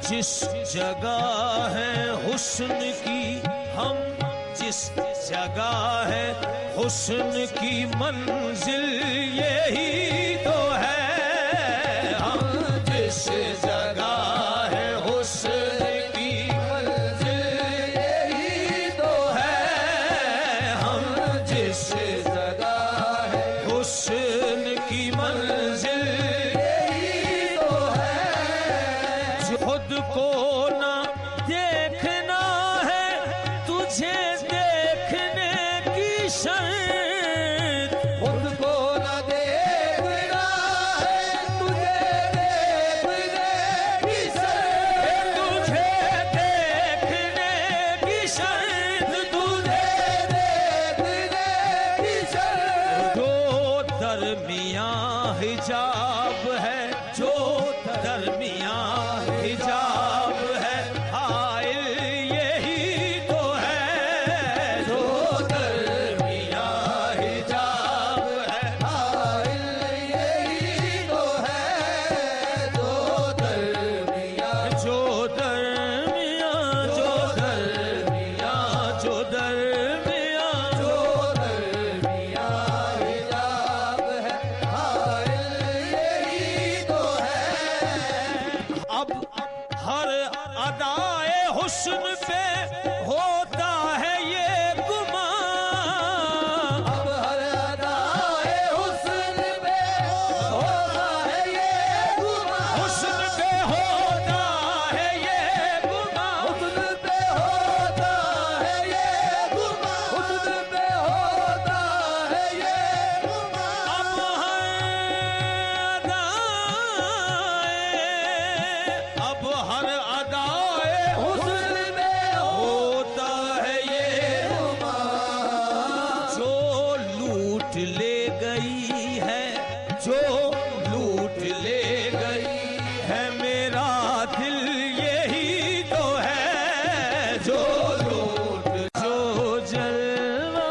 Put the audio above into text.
जिस जगह है हुस्न की, हम जिस जगह है हुस्न की मंजिल यही तो है। हम जिस जगह है हुस्न की मंजिल यही तो है। हम जिस जगह है हुस्न की मंजिल यही तो है। खुद को ना देखना है तुझे देखने की शर्त, खुद को न देखना है तुझे देखने की शर्त, तुझे देखने की शर्त, तुझे देखने की शर्त। जो दरमियां हिजाब है, जो दरमियां हिजाब है, हाइल यही तो है। जो दरमियां हिजाब है, हाइल यही तो है। जो दरमियां जो दरमियां, जो दरमियां, जो दरमियां, जो दरमियां हिजाब है, हाइल यही तो है। अब हर अदाए हुस्न पे होता है ये गुमां। अब हर अदाए हुस्न पे होता है ये गुमां। हुस्न पे होता है ये गुमां। हुस्न पे होता है ये गुमां। हुस्न पे होता है ये गुमां। अब हर अदाए हुस्न पे होता है ये गुमां। जो लूट ले